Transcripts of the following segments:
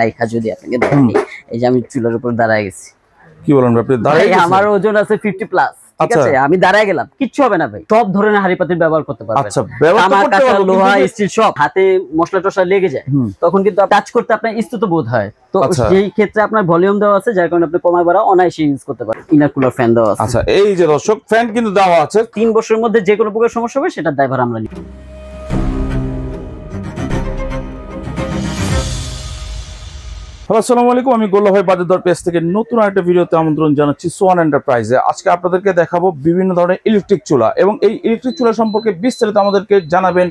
রাইখা যদি আপনাকে দেখাই, এই যে আমি চুলার উপর দাঁড়ায় গেছি। কি বলেন আপনি দাঁড়ায় গেছেন? আমার ওজন আছে 50 প্লাস, ঠিক আছে? আমি দাঁড়ায় গেলাম, কিচ্ছু হবে না ভাই। সব ধরনের হাড়ি পাতিল ব্যবহার করতে পারবেন। আচ্ছা, ব্যবহার করতে পারবেন, লোহা স্টিল সব। হাতে মশলা টশলা লেগে যায়, তখন কিন্তু টাচ করতে আপনার ইস্তুত বোধ হয়। তো সেই ক্ষেত্রে আপনার ভলিউম দেওয়া আছে, যার কারণে আপনি কমায় বাড়া অনায়াসে ইউজ করতে পারেন। ইনার কুলার ফ্যান দেওয়া আছে। আচ্ছা, এই যে দর্শক ফ্যান কিন্তু দেওয়া আছে। 3 বছরের মধ্যে যে কোনো প্রকার সমস্যা হবে সেটার দায়ভার আমরা নিব। হ্যালো, আসসালামু আলাইকুম। আমি গোল্লা ভাই বাজার পেজ থেকে নতুন একটা ভিডিওতে আমন্ত্রণ জানাচ্ছি সোয়ান এন্টারপ্রাইজে। আজকে আপনাদেরকে দেখাবো বিভিন্ন ধরনের ইলেকট্রিক চুলা, এবং এই ইলেকট্রিক চুলা সম্পর্কে বিস্তারিত আমাদেরকে জানাবেন।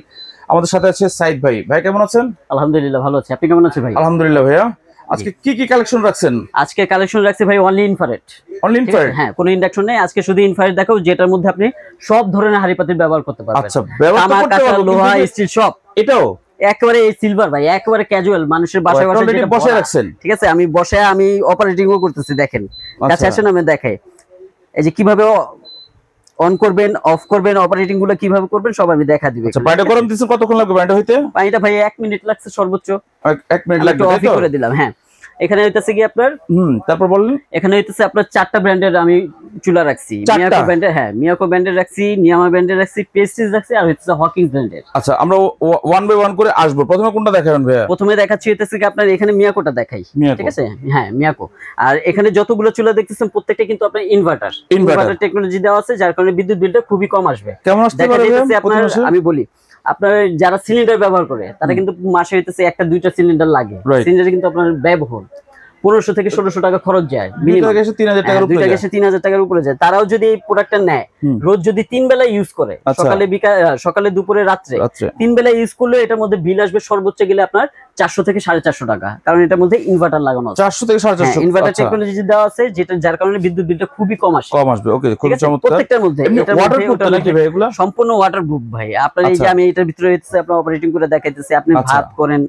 আমাদের সাথে আছে সাইদ ভাই। ভাই কেমন আছেন? আলহামদুলিল্লাহ ভালো আছি, আপনি কেমন আছেন ভাই? আলহামদুলিল্লাহ ভাইয়া। আজকে কি কি কালেকশন রাখছেন? আজকে কালেকশন রাখছি ভাই অনলি ইনফ্রারেড। Only infrared? হ্যাঁ, কোনো ইন্ডাকশন নেই। আজকে শুধু ইনফ্রারেড দেখাবো, যেটার মধ্যে আপনি সব ধরনের হাড়ি পাতিল ব্যবহার করতে পারবেন। আচ্ছা, ব্যবহার করতে পারবেন, লোহা স্টিল সব। এটাও একেবারে সিলভার ভাই, একেবারে ক্যাজুয়াল, মানুষের বাসায় বাসায় বসে রাখছেন। ঠিক আছে, আমি বসে আমি অপারেটিংও করতেছি, দেখেন কাছে আসেন আমি দেখাই। এই যে কিভাবে অন করবেন, অফ করবেন, অপারেটিং গুলো কিভাবে করবেন সব আমি দেখা দিবে। আচ্ছা, পানিটা গরম দিছেন, কতক্ষণ লাগবে পানিটা হইতে? পানিটা ভাই 1 মিনিট লাগছে সর্বোচ্চ। 1 মিনিট লাগবে, অফ করে দিলাম। হ্যাঁ, এখানে হইতাছে কি আপনার তারপর বলেন। এখানে হইতাছে আপনার 4টা ব্র্যান্ডের আমি চুলা রাখছি। মিয়াকো ব্র্যান্ডের, হ্যাঁ মিয়াকো ব্র্যান্ডের রাখছি, নিয়ামা ব্র্যান্ডের রাখছি, পেস্টিজ রাখছি, আর হইতাছে হকিংস ব্র্যান্ডের। আচ্ছা, আমরা ওয়ান বাই ওয়ান করে আসবো। প্রথমে কোনটা দেখাবেন ভাইয়া? প্রথমে দেখাচ্ছি হইতাছে কি আপনার এখানে মিয়াকোটা দেখাই, ঠিক আছে? হ্যাঁ, মিয়াকো। আর এখানে যতগুলো চুলা দেখতেছেন প্রত্যেকটা কিন্তু আপনার ইনভার্টার টেকনোলজি দেওয়া আছে, যার কারণে বিদ্যুৎ বিলটা খুবই কম আসবে। কেমন আসতে পারে আপনার? আমি বলি, আপনার যারা সিলিন্ডার ব্যবহার করে তারা কিন্তু মাসে হইতেছে 1-2টা সিলিন্ডার লাগে। সিলিন্ডারে কিন্তু আপনার ব্যয়বহুল 1500 থেকে 1600 টাকা খরচ যায়, মিনিমাম 3000 টাকার উপরে যায়। তারাও যদি এই প্রোডাক্টটা নেয়, রোজ যদি 3 বেলা ইউজ করে, সকালে দুপুরে রাত্রে 3 বেলা ইউজ করলে এটার মধ্যে বিল আসবে সর্বোচ্চ গেলে আপনার 400 থেকে 450 টাকা, কারণ এটার মধ্যে ইনভার্টার লাগানো আছে। 400 থেকে 450 ইনভার্টার টেকনোলজি দেওয়া আছে, যেটা যার কারণে বিদ্যুৎ বিলটা খুবই কম আসবে। ওকে, খুব চমৎকার। প্রত্যেকটার মধ্যে সম্পূর্ণ ওয়াটারপ্রুফ ভাই। আপনার এই যে আমি এটার ভিতরে হইতেছে আপনার অপারেটিং করে দেখাইতেছি, আপনি ভাত করেন,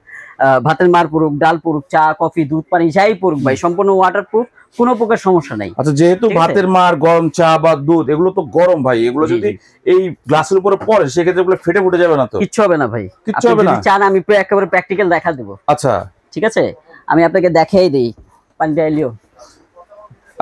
ভাতের মার পড়ুক, ডাল পড়ুক, চা কফি দুধ পানি যাই পড়ুক ভাই, সম্পূর্ণ ওয়াটারপ্রুফ, কোনো প্রকার সমস্যা নাই। আচ্ছা, যেহেতু ভাতের মার, গরম চা বা দুধ এগুলো তো গরম ভাই, এগুলো যদি এই গ্লাসের উপরে পড়ে সেক্ষেত্রে এগুলো ফেটে ফুটে যাবে না তো? কিচ্ছু হবে না ভাই, কিচ্ছু হবে না। চান আমি একেবারে প্র্যাকটিক্যাল দেখা দেব। আচ্ছা, ঠিক আছে, আমি আপনাকে দেখাই দেই। পানিটা এলিও।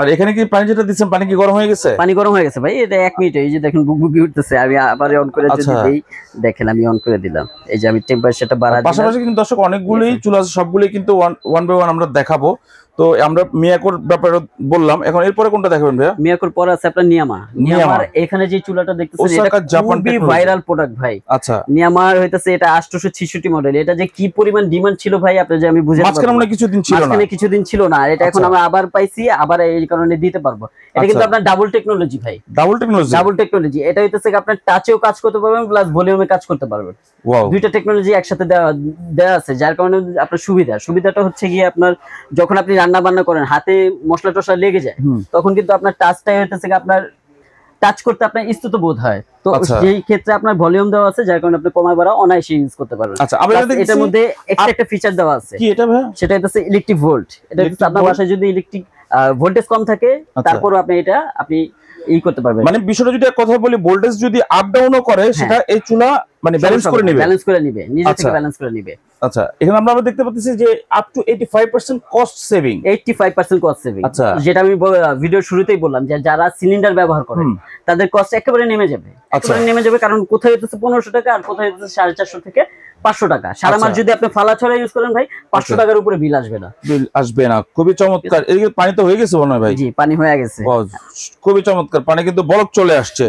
আর এখানে কি পানি যেটা দিচ্ছেন, পানি কি গরম হয়ে গেছে? পানি গরম হয়ে গেছে ভাই, এটা 1 মিনিট। এই যে দেখেন বুকবুকি উঠতেছে, আমি আবার অন করে যদি দেই, দেখেন আমি অন করে দিলাম। এই যে আমি টেম্পারেচারটা বাড়া দিলাম। পাশাপাশি কিন্তু দর্শক অনেকগুলোই চুলা আছে, সবগুলোই কিন্তু ওয়ান বাই ওয়ান আমরা দেখাবো। তো আমরা মিয়াকোর ব্যাপারে বললাম, এখন এরপরে কোনটা দেখাবেন ভাইয়া? মিয়াকোর পরে আছে আপনার নিয়ামার। এখানে যে চুলাটা দেখতেছেন এটা খুবই ভাইরাল প্রোডাক্ট ভাই। আচ্ছা, নিয়ামার হইতাছে এটা 866 মডেল। এটা যে কি পরিমাণ ডিমান্ড ছিল ভাই, আপনি যে আমি বুঝতে পারবো। কিছুদিন ছিল না, এটা এখন আমরা আবার পাইছি, আবার এই কারণে দিতে পারবো। এটা কিন্তু আপনার ডাবল টেকনোলজি ভাই, ডাবল টেকনোলজি। এটা হইতাছে আপনার টাচেও কাজ করতে পারবেন, প্লাস ভলিউমে কাজ করতে পারবেন। দুইটা টেকনোলজি একসাথে দেওয়া আছে, যার কারণে আপনার সুবিধাটা হচ্ছে গিয়ে আপনার যখন আপনি রান্না বান্না করেন, হাতে মশলা টশলা লেগে যায়, তখন কিন্তু আপনার টাচটাই হইতেছে আপনার টাচ করতে আপনার ইস্তুত বোধ হয়। তো সেই ক্ষেত্রে আপনার ভলিউম দেওয়া আছে, যার কারণে আপনি কমায় বাড়া অনায়াসে ইউজ করতে পারবেন। আচ্ছা, এটার মধ্যে একটা ফিচার দেওয়া আছে। কি এটা ভাই? সেটা হচ্ছে ইলেকট্রিক ভোল্ট। এটা হচ্ছে আপনার বাসায় যদি ইলেকট্রিক ভোল্টেজ কম থাকে, তারপরও আপনি এটা করতে পারবেন। মানে বিষয়টা যদি এক কথা বলি, ভোল্টেজ যদি আপ ডাউনও করে সেটা এই চুলা মানে ব্যালেন্স করে নিবে, নিজে থেকে ব্যালেন্স করে নিবে। আচ্ছা, এখানে আমরা দেখতে পাচ্ছি যে up to 85% cost saving. 85% cost saving. আচ্ছা, যেটা আমি ভিডিওর শুরুতেই বললাম যে যারা সিলিন্ডার ব্যবহার করে তাদের কস্ট একেবারে নেমে যাবে, কারণ কোথায় হচ্ছে 1500 টাকা আর কোথায় হচ্ছে 450 থেকে 500 টাকা। সারা মাস যদি আপনি ফালা ছড়া ইউজ করেন ভাই, 500 টাকার উপরে বিল আসবে না। খুবই চমৎকার। এদিকে পানি তো হয়ে গেছে মনে হয় ভাই? জি, পানি হয়ে গেছে। খুবই চমৎকার, পানি কিন্তু বলক চলে আসছে।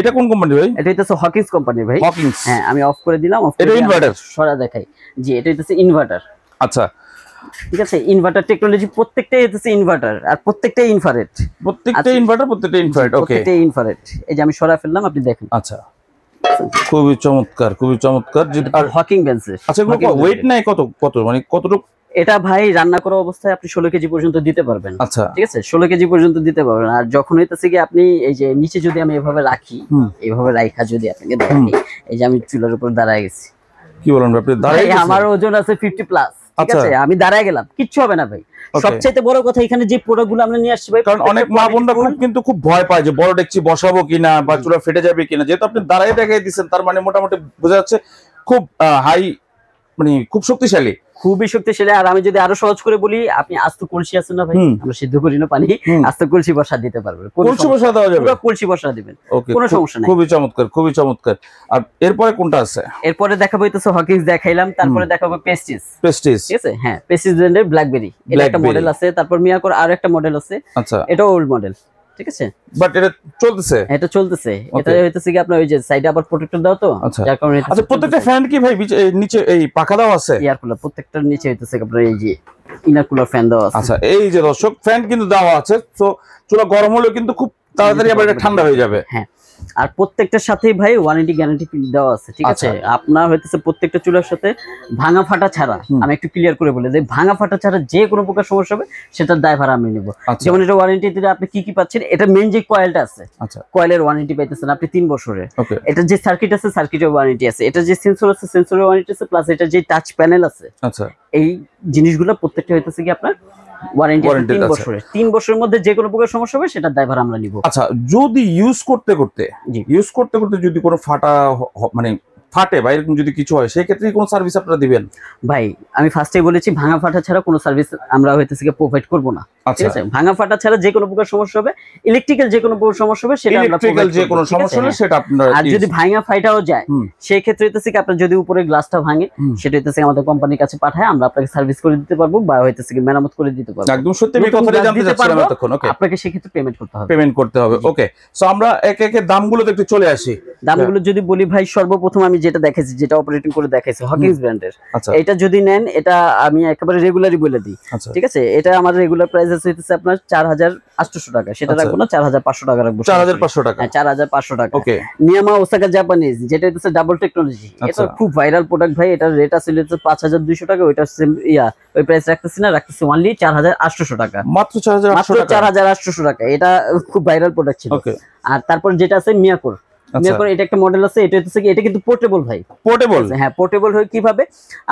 এটা কোন কোম্পানি ভাই? এটা হচ্ছে হকিংস কোম্পানি ভাই। হকিংস। হ্যাঁ, আমি অফ করে দিলাম। এটা ইনভার্টার সরা দেখাই। জি, এটা হচ্ছে ইনভার্টার। আচ্ছা, ঠিক আছে, ইনভার্টার টেকনোলজি প্রত্যেকটাই হচ্ছে ইনভার্টার, আর প্রত্যেকটাই ইনফ্রারেড। প্রত্যেকটাই ইনফ্রারেড। ওকে, প্রত্যেকটাই ইনফ্রারেড। এই যে আমি সরা ফেললাম, আপনি দেখেন। আচ্ছা, খুবই চমৎকার। আর হকিং বেঞ্চের। আচ্ছা, ওয়েট নাই কত মানে কতটুকু? এটা ভাই রান্না করা অবস্থায় আপনি 16 কেজি পর্যন্ত দিতে পারবেন। আচ্ছা, ঠিক আছে, 16 কেজি পর্যন্ত দিতে পারবেন। আর যখন হইতেছে কি আপনি এই যে নিচে যদি আমি এভাবে রাখি, এইভাবে রাইখা যদি আপনাকে দেখাই, এই যে আমি চুলার উপর দাঁড়ায় গেছি। কি বলেন আপনি দাঁড়ায় গেছেন? আমার ওজন আছে 50 প্লাস, ঠিক আছে? আমি দাঁড়ায় গেলাম, কিচ্ছু হবে না ভাই। সবচেয়ে বড় কথা এখানে যে প্রোডাক্টগুলো আমরা নিয়ে আসছি ভাই, কারণ অনেক মা বোনরা খুব ভয় পায় যে বড় ডেকচি বসাবো কিনা বা চুলা ফেটে যাবে কিনা। যেহেতু আপনি দাঁড়ায় দেখাই দিচ্ছেন, তার মানে মোটামুটি বোঝা যাচ্ছে খুব হাই, মানে খুব শক্তিশালী। খুবই শক্তিশালী। আর আমি যদি আরো সহজ করে বলি, আপনি আস্ত কলসি আছে না ভাই, আমরা সিদ্ধ করি না পানি, আস্ত কলসি বসা দিতে পারবেন। কলসি বসা দেওয়া যাবে, কলসি বসা দিবেন, কোনো সমস্যা নাই। খুবই চমৎকার, খুবই চমৎকার। আর এরপরে কোনটা আছে? এরপরে দেখাবো হইতেছে হকিংস দেখাইলাম, তারপরে দেখাবো পেস্টিস। পেস্টিস, ঠিক আছে, হ্যাঁ পেস্টিস ব্র্যান্ডের ব্ল্যাকবেরি, এটা একটা মডেল আছে। তারপর মিয়াকোর আরো একটা মডেল আছে, আচ্ছা এটা ওল্ড মডেল, ঠিক আছে, বাট এটা চলতেছে, এটা চলতেছে। এটা হইতেছে কি আপনার ওই যে সাইডে আবার প্রোটেক্টর দাও তো, যার কারণে। আচ্ছা, প্রত্যেকটা ফ্যান কি ভাই নিচে এই পাখা দাও আছে? এয়ার কুলার প্রত্যেকটার নিচে হইতেছে আপনার এই যে ইনার কুলার ফ্যান দাও আছে। আচ্ছা, এই যে দর্শক ফ্যান কিন্তু দেওয়া আছে, তো চুলা গরম হলে কিন্তু খুব তাড়াতাড়ি আবার এটা ঠান্ডা হয়ে যাবে। হ্যাঁ, আর প্রত্যেকটার সাথেই ভাই ওয়ারেন্টি গ্যারান্টি দেওয়া আছে, ঠিক আছে। আপনার হইতেছে প্রত্যেকটা চুলার সাথে ভাঙা ফাটা ছাড়া, আমি একটু ক্লিয়ার করে বলি যে ভাঙা ফাটা ছাড়া যে কোনো প্রকার সমস্যা হবে সেটার দায়ভার আমি নেব। যেমন এটা ওয়ারেন্টি দিলে আপনি কি কি পাচ্ছেন, এটা মেইন যে কয়েলটা আছে, কয়েলের ওয়ারেন্টি পাইতেছেন আপনি 3 বছরের। এটা যে সার্কিট আছে, সার্কিটের ওয়ারেন্টি আছে। এটা যে সেন্সর আছে, সেন্সরের ওয়ারেন্টি আছে, প্লাস এটা যে টাচ প্যানেল আছে, আচ্ছা, এই জিনিসগুলো প্রত্যেকটা হইতেছে কি আপনার ওয়ারেন্টি 3 বছরের। 3 বছরের মধ্যে যে কোনো প্রকার সমস্যা হবে সেটার দায়ভার আমরা নিব। আচ্ছা, যদি ইউজ করতে করতে যদি কোনো ফাটা মানে ফাটে বা এরকম যদি কিছু হয়, সেই ক্ষেত্রে কোনো সার্ভিস আপনারা দিবেন? ভাই আমি ফার্স্টেই বলেছি ভাঙা ফাটা ছাড়া কোনো সার্ভিস আমরা হইতেছে কি প্রোভাইড করব না, ঠিক আছে। ভাঙা ফাটা ছাড়া যে কোনো প্রকার সমস্যা হবে, ইলেকট্রিক্যাল যে কোনো প্রকার সমস্যা হবে সেটা আমরা প্রোভাইড করব, যে কোনো সমস্যা হলে সেটা আপনারা। আর যদি ভাঙা ফাটাও যায় সেই ক্ষেত্রে হইতেছে কি আপনার যদি উপরে গ্লাসটা ভাঙে, সেটা হইতেছে আমাদের কোম্পানির কাছে পাঠায়, আমরা আপনাকে সার্ভিস করে দিতে পারবো বা হইতেছে কি মেরামত করে দিতে পারবো। একদম সত্যি, আমি কথাটা জানতে চাচ্ছিলাম এতক্ষণ। ওকে, আপনাকে সেই ক্ষেত্রে পেমেন্ট করতে হবে। ওকে, সো আমরা একে একে দামগুলোতে একটু চলে আসি। দামগুলো যদি বলি ভাই, সর্বপ্রথম আমি যেটা দেখাইছি, যেটা অপারেটিং করে দেখাইছি হকিংস ব্র্যান্ডের, এটা যদি নেন, এটা আমি একেবারে রেগুলারই বলে দিই, ঠিক আছে। এটা আমার রেগুলার প্রাইস হইতেছে আপনার 4800 টাকা, সেটা রাখবো না, 4500 টাকা রাখবো। 4500 টাকা, 4500 টাকা। ওকে। নিয়ামা ওসাকা জাপানিজ, যেটা হইতেছে ডাবল টেকনোলজি, এটা খুব ভাইরাল প্রোডাক্ট ভাই। এটার রেট আছে 5200 টাকা, ওইটা ওই প্রাইস রাখতেছি না, রাখতেছি অনলি 4800 টাকা, মাত্র 4800 টাকা। এটা খুব ভাইরাল প্রোডাক্ট ছিল। আর তারপর যেটা আছে মিয়াকোর, এটা একটা মডেল আছে, এটা হচ্ছে কি এটা কিন্তু পোর্টেবল ভাই, পোর্টেবল। হ্যাঁ, পোর্টেবল হয় কিভাবে,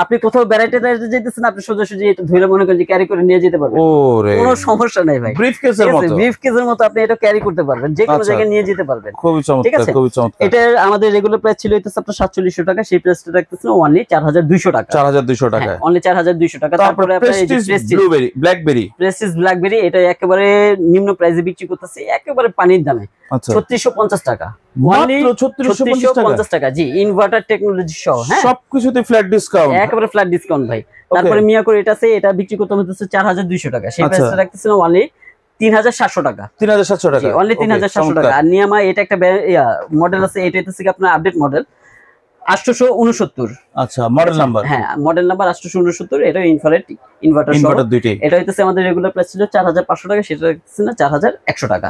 আপনি কোথাও বেড়াইতে যাইতেছেন, আপনি সোজাসুজি এটা ধরে মনে করেন যে ক্যারি করে নিয়ে যেতে পারবেন, কোনো সমস্যা নাই ভাই। ব্রিফকেসের মতো আপনি এটা ক্যারি করতে পারবেন, যে কোনো জায়গায় নিয়ে যেতে পারবেন। খুবই চমৎকার, খুবই চমৎকার। এটা আমাদের রেগুলার প্রাইস ছিল হইতেছে আপনার 4700 টাকা, সেই প্রাইসটা রাখতেছে অনলি 4200 টাকা, 4200 টাকা, অনলি 4200 টাকা। তারপরে আপনার প্রেস্টিজ ব্ল্যাকবেরি, এটা একেবারে নিম্ন প্রাইসে বিক্রি করতেছে, একেবারে পানির দামে, 3650 টাকা, অনলি 3650 টাকা। জি, ইনভার্টার টেকনোলজি সহ, হ্যাঁ, সবকিছুতে ফ্ল্যাট ডিসকাউন্ট, একেবারে ফ্ল্যাট ডিসকাউন্ট ভাই। তারপরে মিয়াকোর এটা আছে, এটা বিক্রি করতে হচ্ছে 4200 টাকা, সেই প্রাইসটা রাখতেছে অনলি 3700 টাকা, 3700 টাকা, অনলি 3700 টাকা। আর নিয়ামা এটা একটা মডেল আছে, এটা হচ্ছে আপনার আপডেট মডেল 869। আচ্ছা, মডেল নাম্বার, হ্যাঁ মডেল নাম্বার 869। এটা ইনফ্রারেড ইনভার্টার দুইটাই। এটা হইতেছে আমাদের রেগুলার প্রাইস ছিল 4500 টাকা, সেটা হচ্ছে না 4100 টাকা।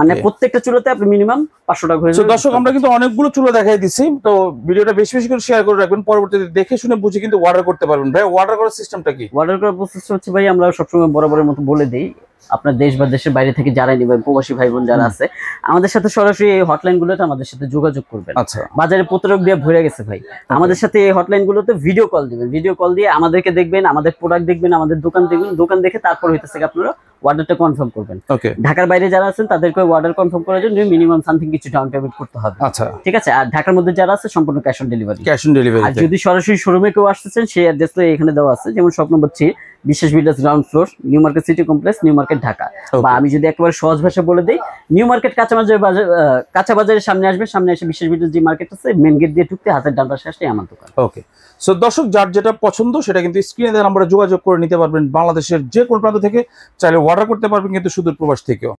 মানে প্রত্যেকটা চুলাতে আপনি মিনিমাম 500 টাকা হয়ে যাবে। দর্শক, আমরা কিন্তু অনেকগুলো চুলা দেখাই দিচ্ছি, তো ভিডিওটা বেশি বেশি করে শেয়ার করে রাখবেন, পরবর্তীতে দেখে শুনে বুঝে কিন্তু অর্ডার করতে পারবেন। ভাই, অর্ডার করার সিস্টেমটা কি? অর্ডার করার প্রসেস হচ্ছে ভাই, আমরা সবসময় বরাবরের মতো বলে দিই, আপনার দেশ বা দেশের বাইরে থেকে যারাই নেবেন, প্রবাসী ভাই বোন যারা আছে, আমাদের সাথে সরাসরি এই হটলাইন গুলোতে আমাদের সাথে যোগাযোগ করবেন। আচ্ছা, বাজারে প্রতারক দিয়ে ভরে গেছে ভাই, আমাদের সাথে এই হটলাইন গুলোতে ভিডিও কল দিবেন, ভিডিও কল দিয়ে আমাদেরকে দেখবেন, আমাদের প্রোডাক্ট দেখবেন, আমাদের দোকান দেখবেন, দোকান দেখে তারপর হইতেছে আপনারা অর্ডারটা কনফার্ম করবেন। ঢাকার বাইরে যারা আছেন তাদেরকে অর্ডার কনফার্ম করার জন্য মিনিমাম সামথিং কিছু ডাউন পেমেন্ট করতে হবে। আচ্ছা, ঠিক আছে। আর ঢাকার মধ্যে যারা আছে সম্পূর্ণ ক্যাশ অন ডেলিভারি, আর যদি সরাসরি শোরুমে কেউ আসতেছেন, সেই অ্যাড্রেস তো এখানে দেওয়া আছে, যেমন শপ নম্বর 3 বিশ্বাস builders ground floor, new market city complex, new market Dhaka. বা আমি যদি একেবারে সহজ ভাষা বলে দিই, নিউ মার্কেট কাঁচা বাজারের সামনে আসবে, সামনে এসে বিশ্বাস বিল্ডার্স যে মার্কেট আছে, মেন গেট দিয়ে ঢুকতে হাতের ডান পাশে আসলে আমার দোকান। ওকে, সো দর্শক, যার যেটা পছন্দ সেটা কিন্তু স্ক্রিনে দেওয়া নম্বরে যোগাযোগ করে নিতে পারবেন। বাংলাদেশের যে কোনো প্রান্ত থেকে চাইলে অর্ডার করতে পারবেন, কিন্তু সুদূর প্রবাস থেকেও।